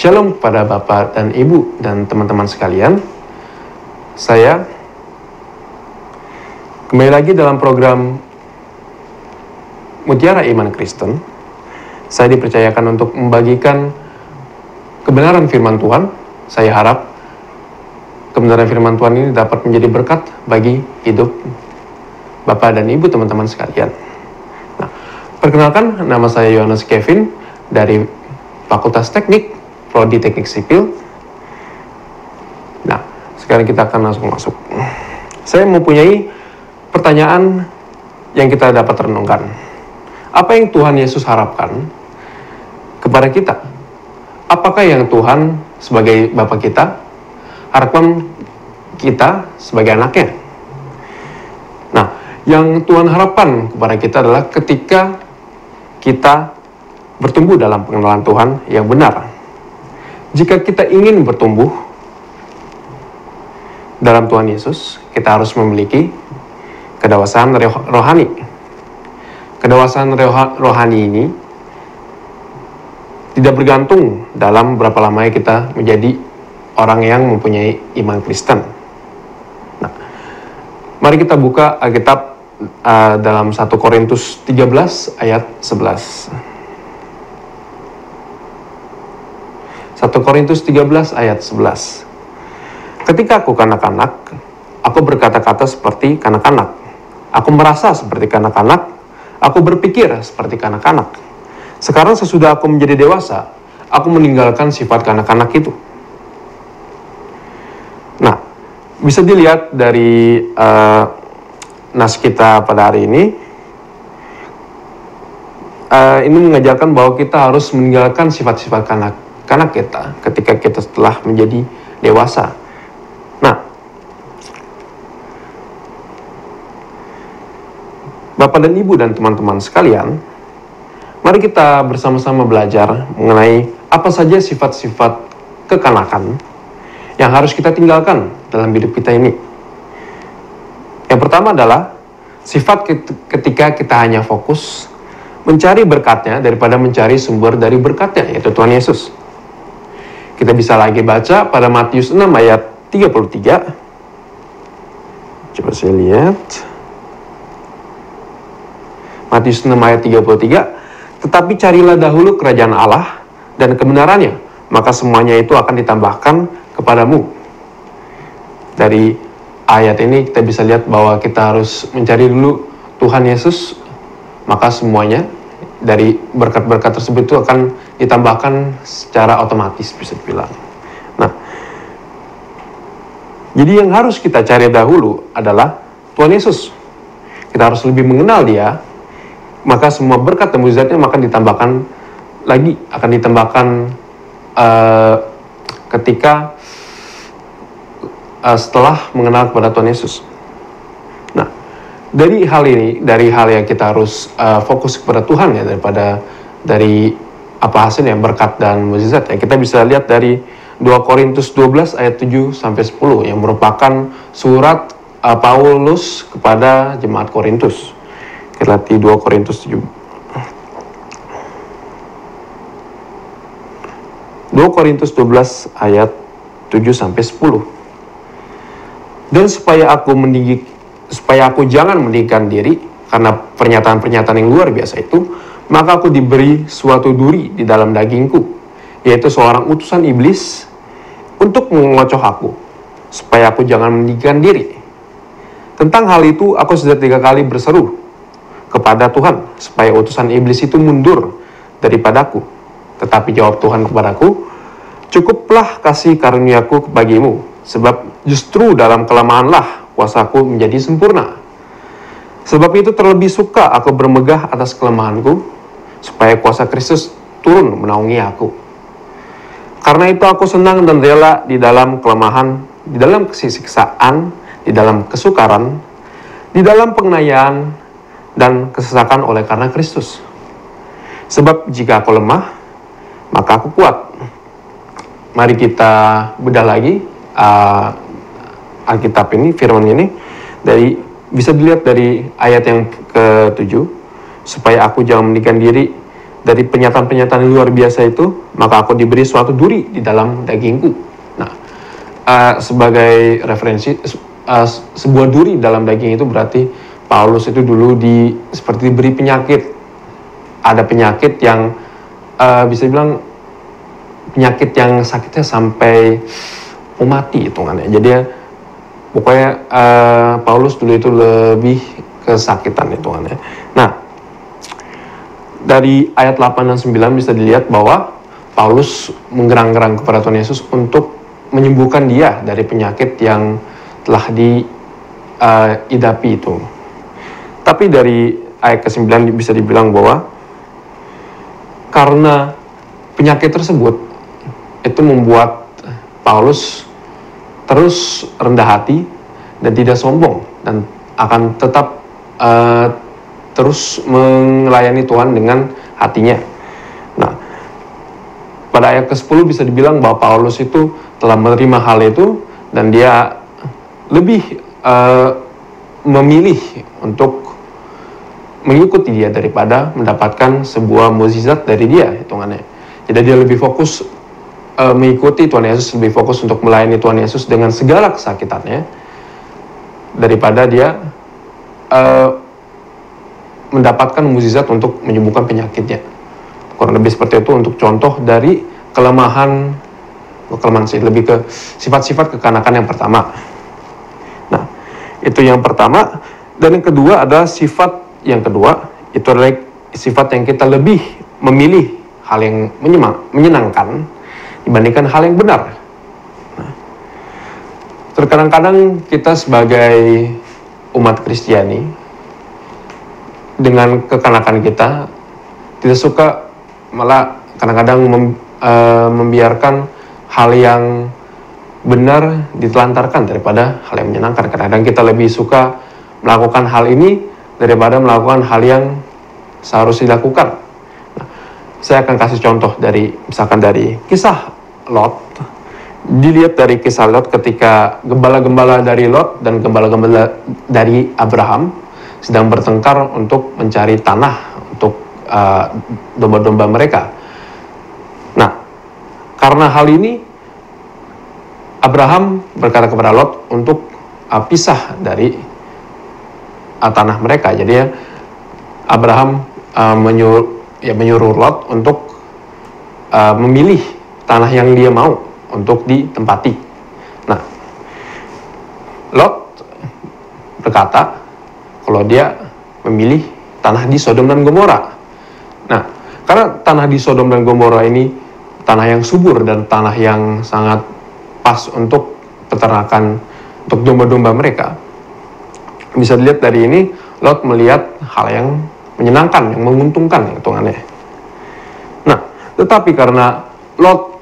Shalom kepada Bapak dan Ibu dan teman-teman sekalian. Saya kembali lagi dalam program Mutiara Iman Kristen. Saya dipercayakan untuk membagikan kebenaran firman Tuhan. Saya harap kebenaran firman Tuhan ini dapat menjadi berkat bagi hidup Bapak dan Ibu teman-teman sekalian. Nah, perkenalkan, nama saya Yohanes Kevin dari Fakultas Teknik Prodi Teknik Sipil. Nah, sekarang kita akan langsung masuk. Saya mempunyai pertanyaan yang kita dapat renungkan. Apa yang Tuhan Yesus harapkan kepada kita? Apakah yang Tuhan sebagai Bapa kita harapkan kita sebagai anaknya? Nah, yang Tuhan harapkan kepada kita adalah ketika kita bertumbuh dalam pengenalan Tuhan yang benar. Jika kita ingin bertumbuh dalam Tuhan Yesus, kita harus memiliki kedewasaan rohani. Kedewasaan rohani ini tidak bergantung dalam berapa lamanya kita menjadi orang yang mempunyai iman Kristen. Nah, mari kita buka Alkitab dalam 1 Korintus 13 ayat 11. 1 Korintus 13 ayat 11. Ketika aku kanak-kanak, aku berkata-kata seperti kanak-kanak. Aku merasa seperti kanak-kanak, aku berpikir seperti kanak-kanak. Sekarang sesudah aku menjadi dewasa, aku meninggalkan sifat kanak-kanak itu. Nah, bisa dilihat dari nas kita pada hari ini. Ini mengajarkan bahwa kita harus meninggalkan sifat-sifat kanak kita ketika kita telah menjadi dewasa. Nah, Bapak dan Ibu dan teman-teman sekalian, mari kita bersama-sama belajar mengenai apa saja sifat-sifat kekanakan yang harus kita tinggalkan dalam hidup kita ini. Yang pertama adalah sifat ketika kita hanya fokus mencari berkatnya daripada mencari sumber dari berkatnya, yaitu Tuhan Yesus. Kita bisa lagi baca pada Matius 6 ayat 33. Coba saya lihat. Matius 6 ayat 33. Tetapi carilah dahulu kerajaan Allah dan kebenarannya, maka semuanya itu akan ditambahkan kepadamu. Dari ayat ini kita bisa lihat bahwa kita harus mencari dulu Tuhan Yesus, maka semuanya dari berkat-berkat tersebut itu akan ditambahkan secara otomatis, bisa dibilang. Nah, jadi yang harus kita cari dahulu adalah Tuhan Yesus. Kita harus lebih mengenal Dia, maka semua berkat dan mukjizatnya akan ditambahkan lagi, akan ditambahkan ketika setelah mengenal kepada Tuhan Yesus. Nah, dari hal yang kita harus fokus kepada Tuhan ya, dari apa hasilnya berkat dan mukjizat ya. Kita bisa lihat dari 2 Korintus 12 ayat 7 sampai 10 yang merupakan surat Paulus kepada jemaat Korintus. Kita lihat di 2 Korintus 7. 2 Korintus 12 ayat 7 sampai 10. Dan supaya aku jangan meninggikan diri karena pernyataan-pernyataan yang luar biasa itu, maka aku diberi suatu duri di dalam dagingku, yaitu seorang utusan iblis untuk mengecoh aku, supaya aku jangan meninggikan diri. Tentang hal itu aku sudah 3 kali berseru kepada Tuhan supaya utusan iblis itu mundur daripadaku. Tetapi jawab Tuhan kepadaku, cukuplah kasih karuniaku bagimu, sebab justru dalam kelemahanlah kuasaku menjadi sempurna. Sebab itu terlebih suka aku bermegah atas kelemahanku, supaya kuasa Kristus turun menaungi aku. Karena itu aku senang dan rela di dalam kelemahan, di dalam kesiksaan, di dalam kesukaran, di dalam penganiayaan, dan kesesakan oleh karena Kristus. Sebab jika aku lemah, maka aku kuat. Mari kita bedah lagi Alkitab ini, firman ini, bisa dilihat dari ayat yang ke-7, supaya aku jangan meninggikan diri dari pernyataan-pernyataan yang luar biasa itu, maka aku diberi suatu duri di dalam dagingku. Nah, sebagai referensi, sebuah duri dalam daging itu berarti Paulus itu dulu seperti diberi penyakit. Ada penyakit yang bisa dibilang penyakit yang sakitnya sampai mati hitungannya. Jadi pokoknya Paulus dulu itu lebih kesakitan hitungannya. Nah, dari ayat 8 dan 9 bisa dilihat bahwa Paulus menggerang-gerang kepada Tuhan Yesus untuk menyembuhkan dia dari penyakit yang telah diidapi itu. Tapi dari ayat ke-9 bisa dibilang bahwa karena penyakit tersebut itu membuat Paulus terus rendah hati dan tidak sombong, dan akan tetap terus melayani Tuhan dengan hatinya. Nah, pada ayat ke-10 bisa dibilang bahwa Paulus itu telah menerima hal itu, dan dia lebih memilih untuk mengikuti dia daripada mendapatkan sebuah mukjizat dari dia hitungannya. Jadi dia lebih fokus mengikuti Tuhan Yesus, lebih fokus untuk melayani Tuhan Yesus dengan segala kesakitannya daripada dia mendapatkan mukjizat untuk menyembuhkan penyakitnya. Kurang lebih seperti itu untuk contoh dari kelemahan sih, lebih ke sifat-sifat kekanakan yang pertama. Nah, itu yang pertama. Dan yang kedua adalah sifat yang kedua, itu adalah sifat yang kita lebih memilih hal yang menyenangkan dibandingkan hal yang benar. Nah, terkadang-kadang kita sebagai umat Kristiani dengan kekanakan kita tidak suka, malah kadang-kadang membiarkan hal yang benar ditelantarkan daripada hal yang menyenangkan. Kadang-kadang kita lebih suka melakukan hal ini daripada melakukan hal yang seharusnya dilakukan. Nah, saya akan kasih contoh misalkan dari kisah Lot. Dilihat dari kisah Lot ketika gembala-gembala dari Lot dan gembala-gembala dari Abraham sedang bertengkar untuk mencari tanah untuk domba-domba mereka. Nah, karena hal ini Abraham berkata kepada Lot untuk pisah dari tanah mereka. Jadi Abraham menyuruh Lot untuk memilih tanah yang dia mau untuk ditempati. Nah, Lot berkata kalau dia memilih tanah di Sodom dan Gomora. Nah, karena tanah di Sodom dan Gomora ini tanah yang subur dan tanah yang sangat pas untuk peternakan untuk domba-domba mereka. Bisa dilihat dari ini, Lot melihat hal yang menyenangkan, yang menguntungkan hitungannya. Nah, tetapi karena Lot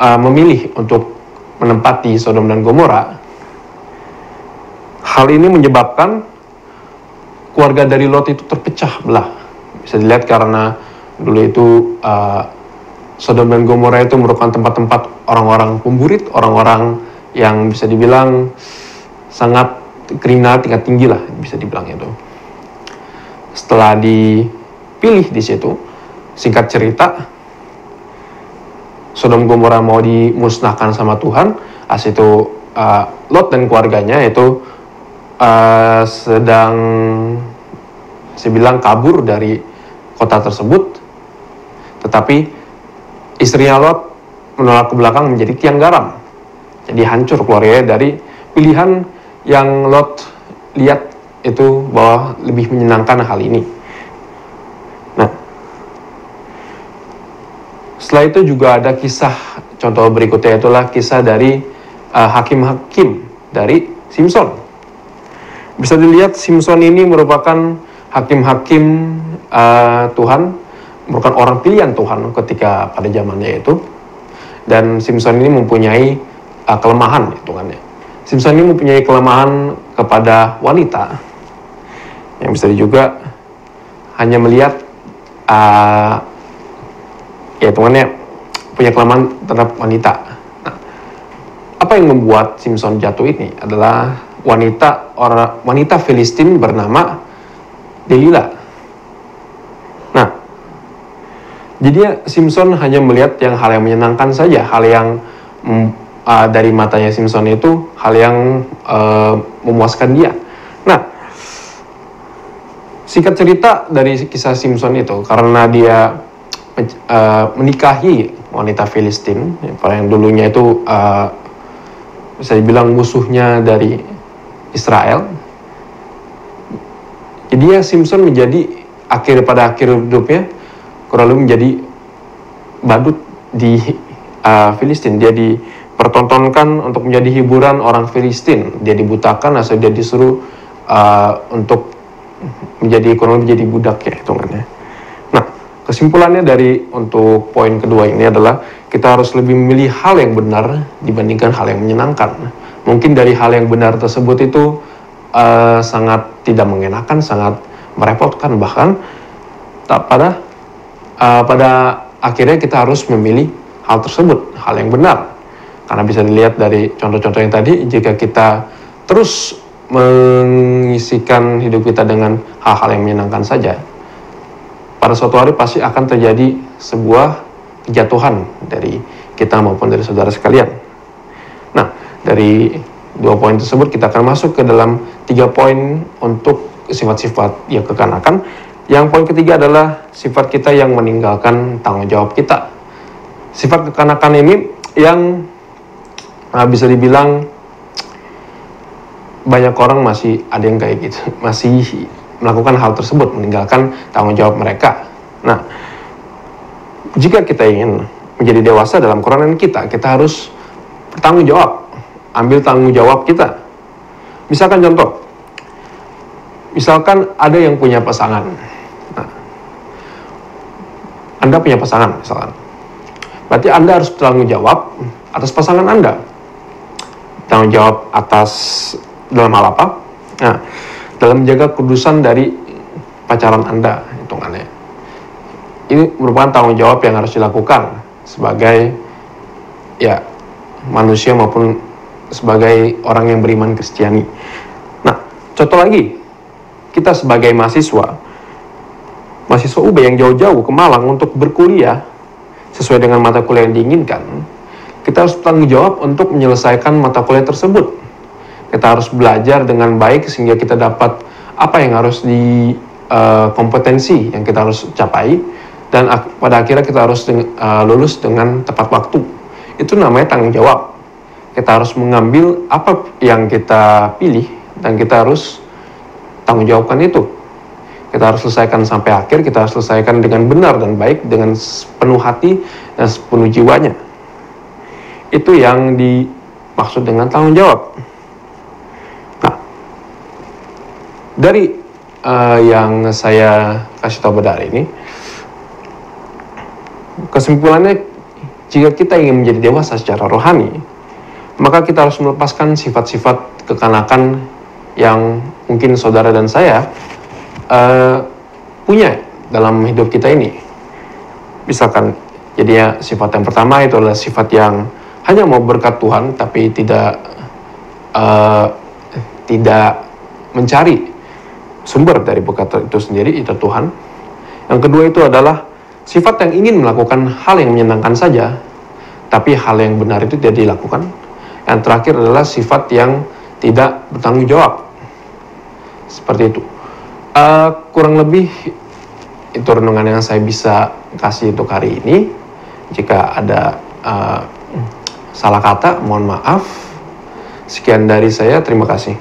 memilih untuk menempati Sodom dan Gomora, hal ini menyebabkan keluarga dari Lot itu terpecah belah. Bisa dilihat karena dulu itu Sodom dan Gomora itu merupakan tempat-tempat orang-orang pemburit, orang-orang yang bisa dibilang sangat kriminal tingkat tinggi lah, bisa dibilang itu. Setelah dipilih di situ, singkat cerita, Sodom Gomora mau dimusnahkan sama Tuhan. Itu Lot dan keluarganya itu sedang kabur dari kota tersebut, tetapi istrinya Lot menolak ke belakang menjadi tiang garam. Jadi hancur keluarganya dari pilihan yang Lot lihat itu bahwa lebih menyenangkan hal ini. Nah, setelah itu juga ada kisah contoh berikutnya, itulah kisah dari hakim-hakim dari Simson. Bisa dilihat Simson ini merupakan hakim-hakim Tuhan, merupakan orang pilihan Tuhan ketika pada zamannya itu. Dan Simson ini mempunyai kelemahan hitungannya. Simson ini mempunyai kelemahan kepada wanita, yang bisa juga hanya melihat hitungannya punya kelemahan terhadap wanita. Nah, apa yang membuat Simson jatuh ini adalah wanita Filistin bernama Delila. Nah, Jadi Simpson hanya melihat hal yang menyenangkan saja, hal yang dari matanya Simpson itu hal yang memuaskan dia. Nah, singkat cerita dari kisah Simpson itu, karena dia menikahi wanita Filistin, yang dulunya itu bisa dibilang musuhnya dari Israel. Jadi Simpson menjadi pada akhir hidupnya kurang lebih menjadi badut di Filistin. Dia dipertontonkan untuk menjadi hiburan orang Filistin. Dia dibutakan asal dia disuruh untuk kurang lebih menjadi budak ya hitungannya. Nah, kesimpulannya untuk poin kedua ini adalah kita harus lebih memilih hal yang benar dibandingkan hal yang menyenangkan. Mungkin dari hal yang benar tersebut itu sangat tidak mengenakan, sangat merepotkan, bahkan pada akhirnya kita harus memilih hal tersebut, hal yang benar. Karena bisa dilihat dari contoh-contoh yang tadi, jika kita terus mengisikan hidup kita dengan hal-hal yang menyenangkan saja, pada suatu hari pasti akan terjadi sebuah kejatuhan dari kita maupun dari saudara sekalian. Nah, dari 2 poin tersebut kita akan masuk ke dalam 3 poin untuk sifat-sifat yang kekanakan. Yang poin ketiga adalah sifat kita yang meninggalkan tanggung jawab kita. Sifat kekanakan ini yang bisa dibilang banyak orang masih ada yang kayak gitu, masih melakukan hal tersebut, meninggalkan tanggung jawab mereka. Nah, jika kita ingin menjadi dewasa dalam kerohanian kita harus bertanggung jawab, ambil tanggung jawab kita. Misalkan ada yang punya pasangan. Nah, Anda punya pasangan misalkan. Berarti Anda harus bertanggung jawab atas pasangan Anda. Tanggung jawab atas dalam hal apa? Nah, dalam menjaga kudusan dari pacaran Anda, hitungannya. Ini merupakan tanggung jawab yang harus dilakukan sebagai manusia maupun sebagai orang yang beriman Kristiani. Nah, contoh lagi, kita sebagai mahasiswa UB yang jauh-jauh ke Malang untuk berkuliah sesuai dengan mata kuliah yang diinginkan, kita harus bertanggung jawab untuk menyelesaikan mata kuliah tersebut. Kita harus belajar dengan baik sehingga kita dapat apa yang harus kompetensi yang kita harus capai, dan pada akhirnya kita harus lulus dengan tepat waktu. Itu namanya tanggung jawab. Kita harus mengambil apa yang kita pilih dan kita harus tanggung jawabkan itu. Kita harus selesaikan sampai akhir, kita harus selesaikan dengan benar dan baik, dengan sepenuh hati dan sepenuh jiwanya. Itu yang dimaksud dengan tanggung jawab. Nah, dari yang saya kasih tahu pada hari ini, kesimpulannya, jika kita ingin menjadi dewasa secara rohani, maka kita harus melepaskan sifat-sifat kekanakan yang mungkin saudara dan saya punya dalam hidup kita ini. Misalkan, jadinya sifat yang pertama itu adalah sifat yang hanya mau berkat Tuhan, tapi tidak mencari sumber dari berkat itu sendiri, itu Tuhan. Yang kedua itu adalah sifat yang ingin melakukan hal yang menyenangkan saja, tapi hal yang benar itu tidak dilakukan. Yang terakhir adalah sifat yang tidak bertanggung jawab. Seperti itu. Kurang lebih itu renungan yang saya bisa kasih untuk hari ini. Jika ada salah kata, mohon maaf. Sekian dari saya, terima kasih.